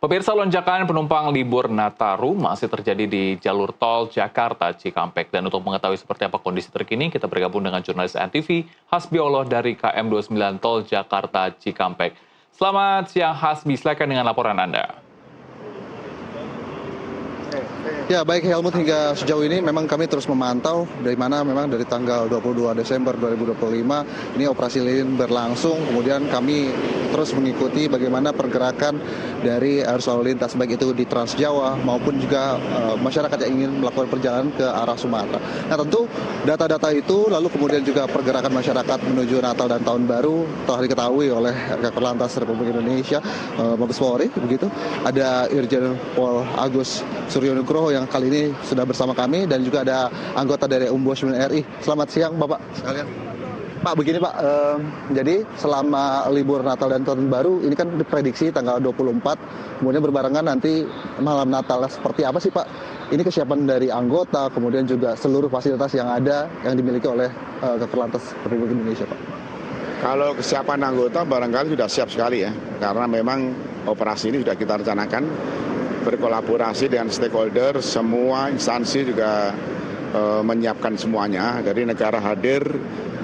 Pemirsa, lonjakan penumpang libur Nataru masih terjadi di jalur tol Jakarta Cikampek. Dan untuk mengetahui seperti apa kondisi terkini, kita bergabung dengan jurnalis NTV Hasbiollah dari KM29 Tol Jakarta Cikampek. Selamat siang Hasbi, silakan dengan laporan Anda. Ya, baik Helmut, hingga sejauh ini memang kami terus memantau dari mana memang dari tanggal 22 Desember 2025 ini operasi lilin berlangsung. Kemudian kami terus mengikuti bagaimana pergerakan dari arus lalu lintas baik itu di Trans Jawa maupun juga masyarakat yang ingin melakukan perjalanan ke arah Sumatera. Nah, tentu data-data itu lalu kemudian juga pergerakan masyarakat menuju Natal dan Tahun Baru telah diketahui oleh Kakor Lantas Republik Indonesia, Mabes Polri, begitu. Ada Irjen Pol Agus Suryonugroho yang kali ini sudah bersama kami dan juga ada anggota dari Ombudsman RI. Selamat siang Bapak sekalian. Pak, begini Pak, jadi selama libur Natal dan Tahun Baru ini kan diprediksi tanggal 24, kemudian berbarengan nanti malam Natal. Seperti apa sih Pak? Ini kesiapan dari anggota, kemudian juga seluruh fasilitas yang ada yang dimiliki oleh Kakor Lantas Republik Indonesia Pak. Kalau kesiapan anggota barangkali sudah siap sekali ya, karena memang operasi ini sudah kita rencanakan berkolaborasi dengan stakeholder, semua instansi juga menyiapkan semuanya. Dari negara hadir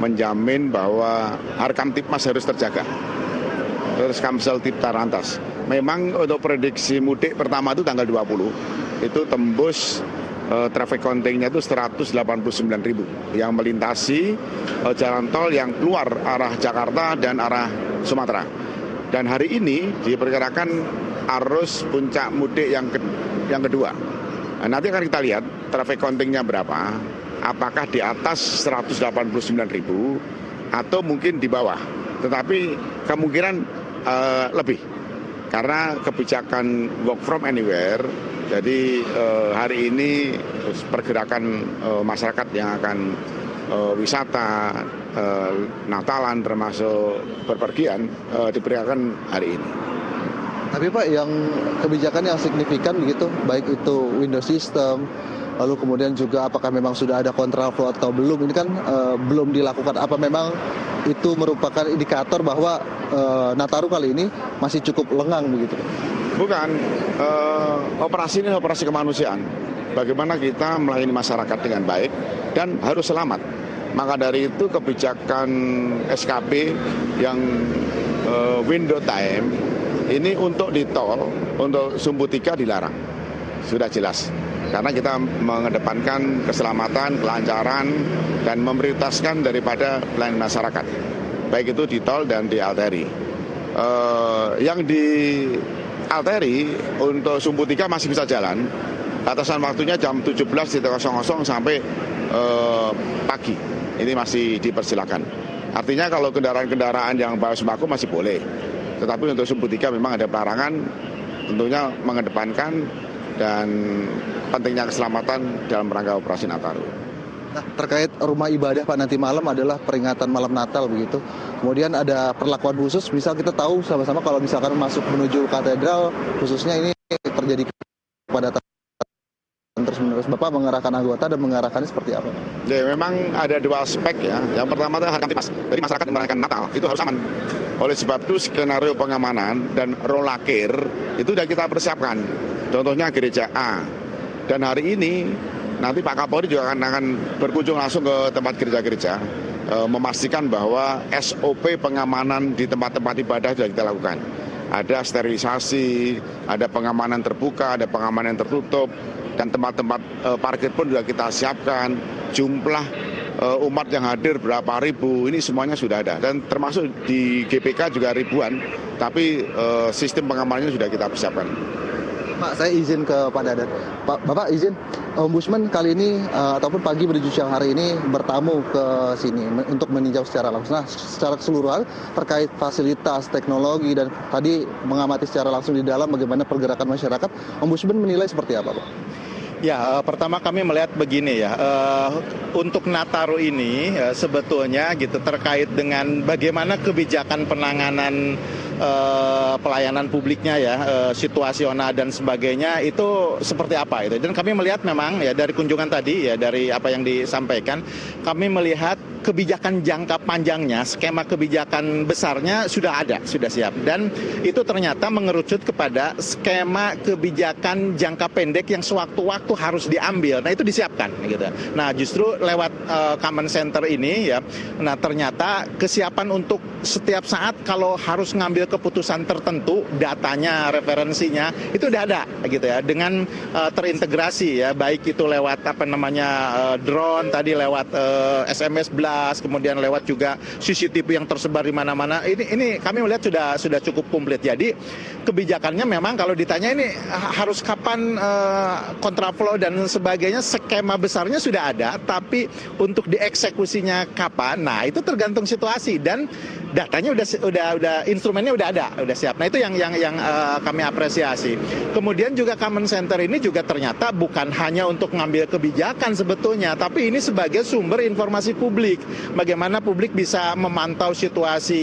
menjamin bahwa Harkam Tipmas harus terjaga. Terus Kamsel Tipta Rantas. Memang untuk prediksi mudik pertama itu tanggal 20, itu tembus traffic counting-nya itu 189.000 yang melintasi jalan tol yang keluar arah Jakarta dan arah Sumatera. Dan hari ini diperkirakan arus puncak mudik yang kedua. Nah, nanti akan kita lihat traffic counting-nya berapa, apakah di atas 189.000 atau mungkin di bawah. Tetapi kemungkinan lebih, karena kebijakan work from anywhere. Jadi hari ini pergerakan masyarakat yang akan wisata Natalan termasuk berpergian diperkirakan hari ini. Tapi Pak, yang kebijakan yang signifikan begitu, baik itu window system, lalu kemudian juga apakah memang sudah ada kontraflow atau belum, ini kan belum dilakukan. Apa memang itu merupakan indikator bahwa Nataru kali ini masih cukup lengang begitu? Bukan, operasi ini operasi kemanusiaan. Bagaimana kita melayani masyarakat dengan baik dan harus selamat. Maka dari itu kebijakan SKP yang window time ini untuk di tol, untuk sumbu 3 dilarang. Sudah jelas. Karena kita mengedepankan keselamatan, kelancaran, dan memprioritaskan daripada pelayanan masyarakat. Baik itu di tol dan di arteri. Yang di arteri untuk sumbu 3 masih bisa jalan. Batasan waktunya jam 17.00 sampai pagi. Ini masih dipersilakan. Artinya kalau kendaraan-kendaraan yang bawa sembako masih boleh. Tetapi untuk sumbu 3 memang ada pelarangan, tentunya mengedepankan dan pentingnya keselamatan dalam rangka operasi Nataru. Nah, terkait rumah ibadah Pak, nanti malam adalah peringatan malam Natal begitu. Kemudian ada perlakuan khusus, misal kita tahu sama-sama kalau misalkan masuk menuju katedral, khususnya ini terjadi kepadatan terus-menerus. Bapak mengarahkan anggota dan mengarahkannya seperti apa? Ya, memang ada dua aspek ya. Yang pertama adalah Harkam Tipmas. Jadi masyarakat yang merayakan Natal itu harus aman. Oleh sebab itu skenario pengamanan dan rolakir itu sudah kita persiapkan. Contohnya gereja A. Dan hari ini nanti Pak Kapolri juga akan berkunjung langsung ke tempat gereja-gereja, memastikan bahwa SOP pengamanan di tempat-tempat ibadah sudah kita lakukan. Ada sterilisasi, ada pengamanan terbuka, ada pengamanan tertutup, dan tempat-tempat parkir pun juga kita siapkan. Jumlah umat yang hadir berapa ribu, ini semuanya sudah ada. Dan termasuk di GPK juga ribuan, tapi sistem pengamanannya sudah kita persiapkan. Pak, saya izin ke Pak Dadan. Bapak izin, Ombudsman kali ini ataupun pagi menuju siang hari ini bertamu ke sini untuk meninjau secara langsung. Nah, secara keseluruhan terkait fasilitas, teknologi, dan tadi mengamati secara langsung di dalam bagaimana pergerakan masyarakat, Ombudsman menilai seperti apa Pak? Ya, pertama kami melihat begini ya, untuk Nataru ini sebetulnya gitu terkait dengan bagaimana kebijakan penanganan pelayanan publiknya ya, situasional dan sebagainya itu seperti apa itu. Dan kami melihat memang ya dari kunjungan tadi ya, dari apa yang disampaikan, kami melihat kebijakan jangka panjangnya, skema kebijakan besarnya sudah ada, sudah siap. Dan itu ternyata mengerucut kepada skema kebijakan jangka pendek yang sewaktu-waktu harus diambil. Nah itu disiapkan gitu. Nah justru lewat command center ini ya, nah ternyata kesiapan untuk setiap saat kalau harus ngambil keputusan tertentu, datanya, referensinya itu udah ada gitu ya, dengan terintegrasi ya, baik itu lewat apa namanya drone tadi, lewat SMS blast, kemudian lewat juga CCTV yang tersebar di mana-mana. Ini kami melihat sudah cukup komplit. Jadi kebijakannya memang kalau ditanya ini harus kapan kontraflow dan sebagainya, skema besarnya sudah ada, tapi untuk dieksekusinya kapan, nah itu tergantung situasi dan datanya udah instrumennya udah ada, udah siap. Nah itu yang kami apresiasi. Kemudian juga command center ini juga ternyata bukan hanya untuk ngambil kebijakan sebetulnya, tapi ini sebagai sumber informasi publik. Bagaimana publik bisa memantau situasi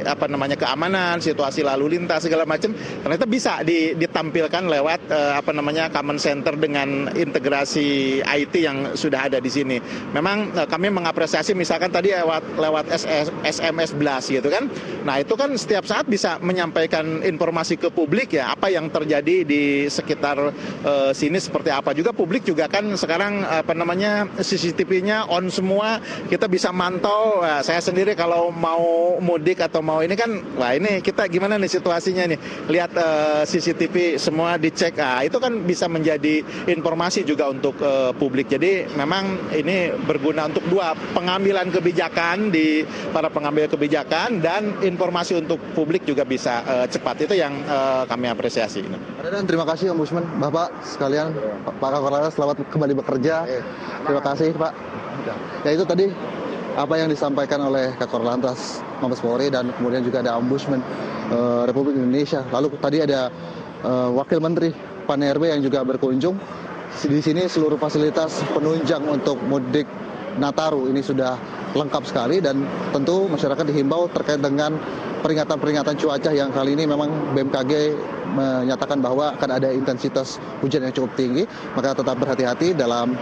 apa namanya keamanan, situasi lalu lintas segala macam, ternyata bisa ditampilkan lewat apa namanya command center dengan integrasi IT yang sudah ada di sini. Memang kami mengapresiasi misalkan tadi lewat SMS blast gitu kan. Nah, itu kan setiap saat bisa menyampaikan informasi ke publik ya, apa yang terjadi di sekitar sini seperti apa. Juga publik juga kan sekarang apa namanya CCTV-nya on semua, kita bisa mantau. Nah, saya sendiri kalau mau mudik atau mau ini kan, wah ini kita gimana nih situasinya nih. Lihat CCTV semua dicek. Nah, itu kan bisa menjadi informasi juga untuk publik. Jadi memang ini berguna untuk dua, pengambilan kebijakan di para pengambil kebijakan dan informasi untuk publik juga bisa cepat. Itu yang kami apresiasi. Dan terima kasih Ombudsman, Bapak sekalian, Pak Kakor Lantas, selamat kembali bekerja. Terima kasih Pak. Ya itu tadi apa yang disampaikan oleh Kakor Lantas Mabes Polri dan kemudian juga ada Ombudsman Republik Indonesia. Lalu tadi ada Wakil Menteri PAN-RB yang juga berkunjung. Di sini seluruh fasilitas penunjang untuk mudik Nataru ini sudah lengkap sekali dan tentu masyarakat dihimbau terkait dengan peringatan-peringatan cuaca yang kali ini memang BMKG menyatakan bahwa akan ada intensitas hujan yang cukup tinggi, maka tetap berhati-hati dalam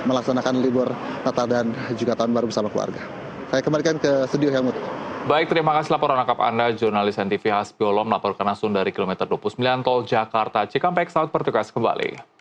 melaksanakan libur Natal dan juga Tahun Baru bersama keluarga. Saya kembalikan ke studio Helmut. Baik, terima kasih laporan lengkap Anda, jurnalis NTV Hasbi Olo melaporkan langsung dari kilometer 29 Tol Jakarta Cikampek. Selamat bertugas kembali.